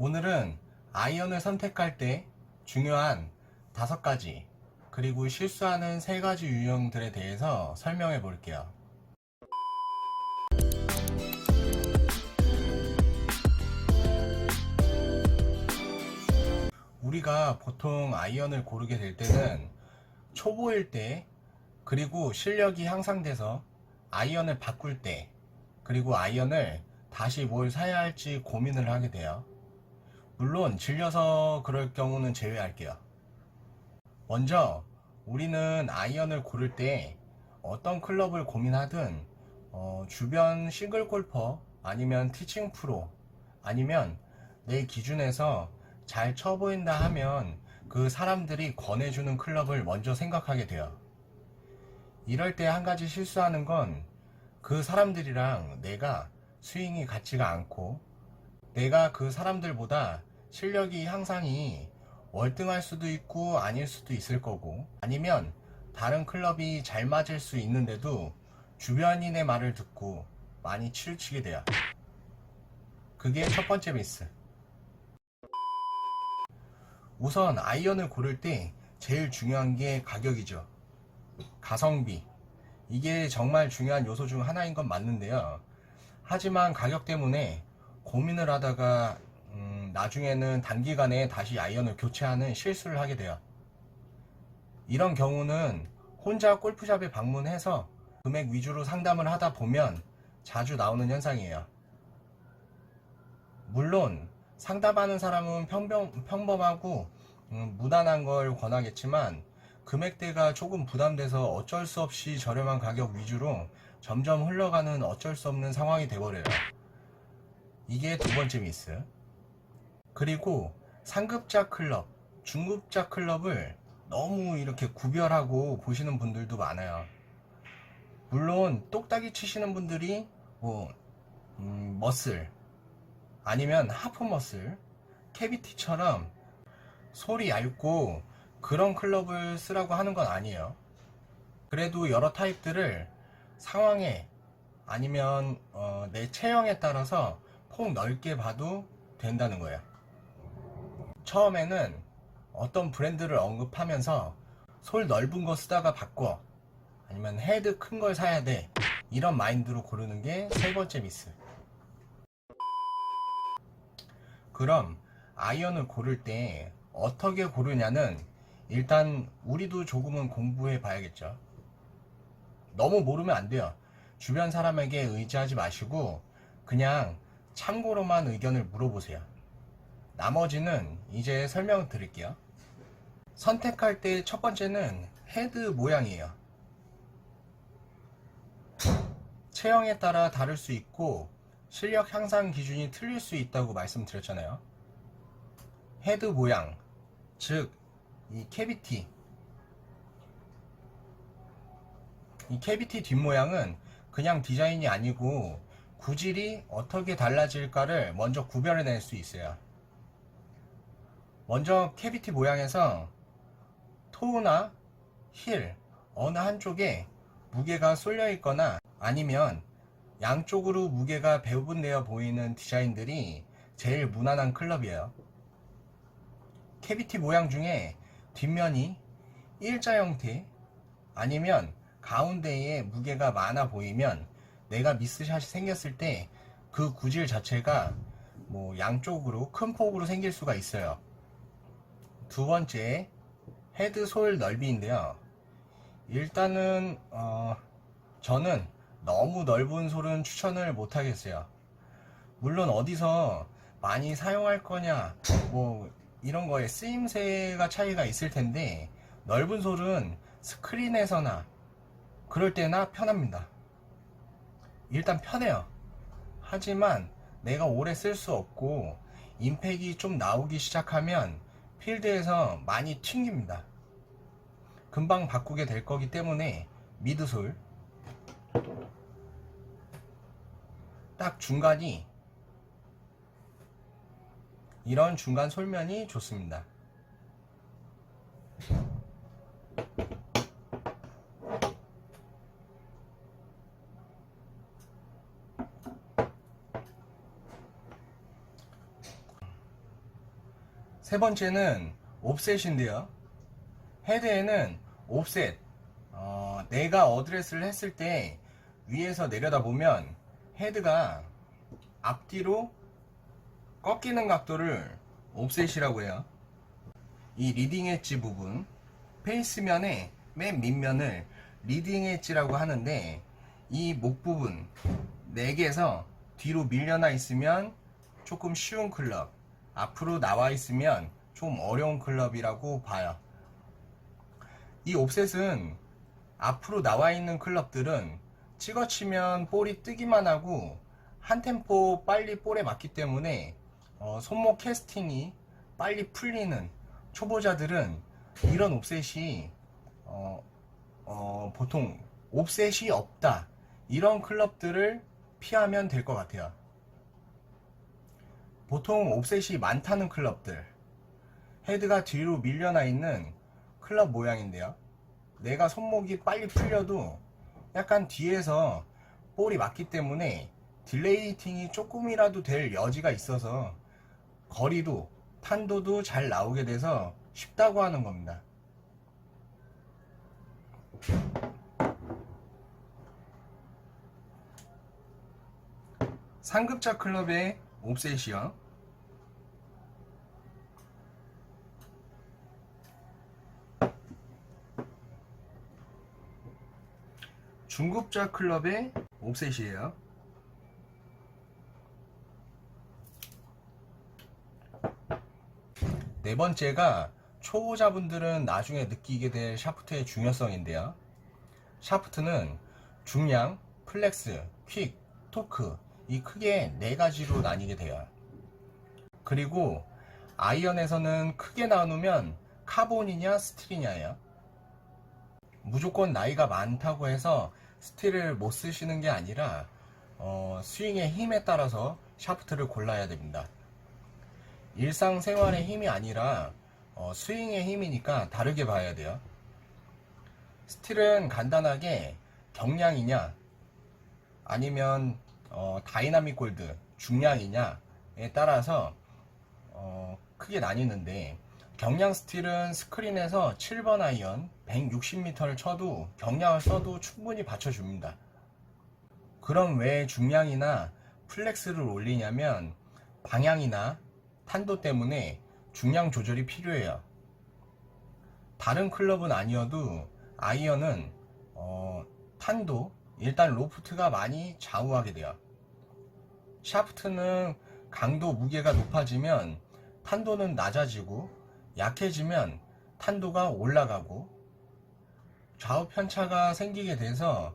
오늘은 아이언을 선택할 때 중요한 5가지 그리고 실수하는 3가지 유형들에 대해서 설명해 볼게요. 우리가 보통 아이언을 고르게 될 때는 초보일 때, 그리고 실력이 향상돼서 아이언을 바꿀 때, 그리고 아이언을 다시 뭘 사야 할지 고민을 하게 돼요. 물론 질려서 그럴 경우는 제외할게요. 먼저 우리는 아이언을 고를 때 어떤 클럽을 고민하든 주변 싱글 골퍼 아니면 티칭 프로 아니면 내 기준에서 잘 쳐 보인다 하면 그 사람들이 권해주는 클럽을 먼저 생각하게 돼요. 이럴 때 한 가지 실수하는 건 그 사람들이랑 내가 스윙이 같지가 않고 내가 그 사람들보다 실력이 향상이 월등할 수도 있고 아닐 수도 있을 거고, 아니면 다른 클럽이 잘 맞을 수 있는데도 주변인의 말을 듣고 많이 치우치게 돼요. 그게 첫 번째 미스. 우선 아이언을 고를 때 제일 중요한 게 가격이죠. 가성비. 이게 정말 중요한 요소 중 하나인 건 맞는데요. 하지만 가격 때문에 고민을 하다가 나중에는 단기간에 다시 아이언을 교체하는 실수를 하게 돼요. 이런 경우는 혼자 골프샵에 방문해서 금액 위주로 상담을 하다 보면 자주 나오는 현상이에요. 물론 상담하는 사람은 평범하고 무난한 걸 권하겠지만 금액대가 조금 부담돼서 어쩔 수 없이 저렴한 가격 위주로 점점 흘러가는 어쩔 수 없는 상황이 돼버려요. 이게 두 번째 미스. 그리고 상급자 클럽, 중급자 클럽을 너무 이렇게 구별하고 보시는 분들도 많아요. 물론 똑딱이 치시는 분들이 머슬 아니면 하프 머슬, 캐비티처럼 솔이 얇고 그런 클럽을 쓰라고 하는 건 아니에요. 그래도 여러 타입들을 상황에 아니면 내 체형에 따라서 폭 넓게 봐도 된다는 거예요. 처음에는 어떤 브랜드를 언급하면서 솔 넓은 거 쓰다가 바꿔 아니면 헤드 큰 걸 사야 돼 이런 마인드로 고르는 게 세 번째 미스. 그럼 아이언을 고를 때 어떻게 고르냐는 일단 우리도 조금은 공부해 봐야겠죠. 너무 모르면 안 돼요. 주변 사람에게 의지하지 마시고 그냥 참고로만 의견을 물어보세요. 나머지는 이제 설명 드릴게요. 선택할 때 첫 번째는 헤드 모양이에요. 체형에 따라 다를 수 있고 실력 향상 기준이 틀릴 수 있다고 말씀드렸잖아요. 헤드 모양, 즉 이 캐비티 뒷모양은 그냥 디자인이 아니고 구질이 어떻게 달라질까를 먼저 구별해낼 수 있어요. 먼저 캐비티 모양에서 토우나 힐 어느 한쪽에 무게가 쏠려 있거나 아니면 양쪽으로 무게가 배분되어 보이는 디자인들이 제일 무난한 클럽이에요. 캐비티 모양 중에 뒷면이 일자 형태 아니면 가운데에 무게가 많아 보이면 내가 미스샷이 생겼을 때 그 구질 자체가 양쪽으로 큰 폭으로 생길 수가 있어요. 두 번째, 헤드 솔 넓이인데요. 일단은 저는 너무 넓은 솔은 추천을 못 하겠어요. 물론 어디서 많이 사용할 거냐 이런 거에 쓰임새가 차이가 있을 텐데 넓은 솔은 스크린에서나 그럴 때나 편합니다. 일단 편해요. 하지만 내가 오래 쓸 수 없고 임팩이 좀 나오기 시작하면 필드에서 많이 튕깁니다. 금방 바꾸게 될 거기 때문에 미드솔 딱 중간이 이런 중간 솔면이 좋습니다. 세 번째는 옵셋인데요. 헤드에는 옵셋, 내가 어드레스를 했을 때 위에서 내려다보면 헤드가 앞뒤로 꺾이는 각도를 옵셋이라고 해요. 이 리딩 엣지 부분, 페이스면의 맨 밑면을 리딩 엣지라고 하는데, 이 목 부분 넥에서 뒤로 밀려나 있으면 조금 쉬운 클럽, 앞으로 나와 있으면 좀 어려운 클럽이라고 봐요. 이 옵셋은 앞으로 나와 있는 클럽들은 찍어치면 볼이 뜨기만 하고 한 템포 빨리 볼에 맞기 때문에 손목 캐스팅이 빨리 풀리는 초보자들은 이런 옵셋이 보통 옵셋이 없다, 이런 클럽들을 피하면 될 것 같아요. 보통 옵셋이 많다는 클럽들, 헤드가 뒤로 밀려나 있는 클럽 모양인데요. 내가 손목이 빨리 풀려도 약간 뒤에서 볼이 맞기 때문에 딜레이 히팅이 조금이라도 될 여지가 있어서 거리도 탄도도 잘 나오게 돼서 쉽다고 하는 겁니다. 상급자 클럽의 옵셋이요. 중급자 클럽의 옵셋이에요. 네 번째가 초보자분들은 나중에 느끼게 될 샤프트의 중요성인데요. 샤프트는 중량, 플렉스, 퀵, 토크, 이 크게 네 가지로 나뉘게 돼요. 그리고 아이언에서는 크게 나누면 카본이냐 스틸이냐예요. 무조건 나이가 많다고 해서 스틸을 못 쓰시는 게 아니라 스윙의 힘에 따라서 샤프트를 골라야 됩니다. 일상생활의 힘이 아니라 스윙의 힘이니까 다르게 봐야 돼요. 스틸은 간단하게 경량이냐 아니면 다이나믹 골드 중량이냐에 따라서 크게 나뉘는데, 경량 스틸은 스크린에서 7번 아이언 160m를 쳐도 경량을 써도 충분히 받쳐줍니다. 그럼 왜 중량이나 플렉스를 올리냐면 방향이나 탄도 때문에 중량 조절이 필요해요. 다른 클럽은 아니어도 아이언은 탄도, 일단 로프트가 많이 좌우하게 돼요. 샤프트는 강도, 무게가 높아지면 탄도는 낮아지고, 약해지면 탄도가 올라가고, 좌우 편차가 생기게 돼서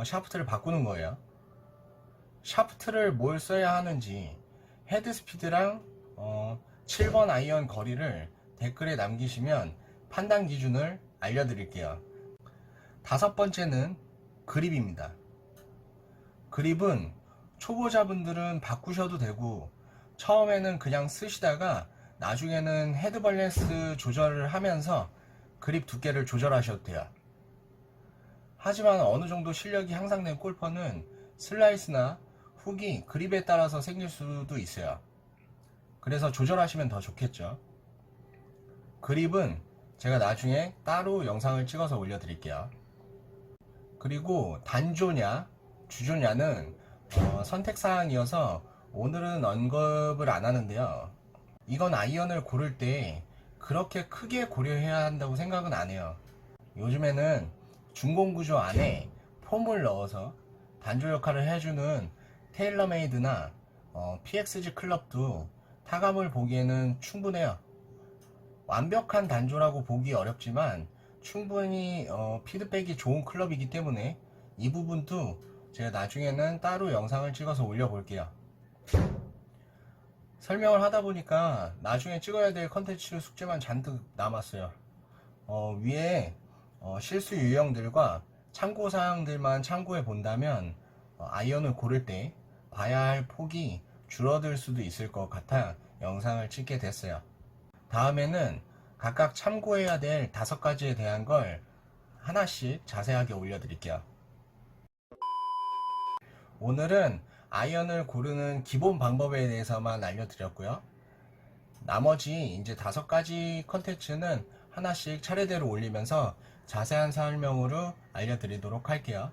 샤프트를 바꾸는 거예요. 샤프트를 뭘 써야 하는지 헤드 스피드랑 7번 아이언 거리를 댓글에 남기시면 판단 기준을 알려드릴게요. 다섯 번째는 그립입니다. 그립은 초보자분들은 바꾸셔도 되고, 처음에는 그냥 쓰시다가 나중에는 헤드 밸런스 조절을 하면서 그립 두께를 조절하셔도 돼요. 하지만 어느 정도 실력이 향상된 골퍼는 슬라이스나 훅이 그립에 따라서 생길 수도 있어요. 그래서 조절하시면 더 좋겠죠. 그립은 제가 나중에 따로 영상을 찍어서 올려드릴게요. 그리고 단조냐 주조냐는 선택사항이어서 오늘은 언급을 안 하는데요. 이건 아이언을 고를 때 그렇게 크게 고려해야 한다고 생각은 안 해요. 요즘에는 중공구조 안에 폼을 넣어서 단조 역할을 해주는 테일러메이드나 PXG 클럽도 타감을 보기에는 충분해요. 완벽한 단조라고 보기 어렵지만 충분히 피드백이 좋은 클럽이기 때문에 이 부분도 제가 나중에는 따로 영상을 찍어서 올려볼게요. 설명을 하다 보니까 나중에 찍어야 될 컨텐츠 숙제만 잔뜩 남았어요. 위에 실수 유형들과 참고사항들만 참고해 본다면 아이언을 고를 때 봐야 할 폭이 줄어들 수도 있을 것 같아 영상을 찍게 됐어요. 다음에는 각각 참고해야 될 5가지에 대한 걸 하나씩 자세하게 올려드릴게요. 오늘은 아이언을 고르는 기본 방법에 대해서만 알려드렸고요. 나머지 이제 5가지 컨텐츠는 하나씩 차례대로 올리면서 자세한 설명으로 알려드리도록 할게요.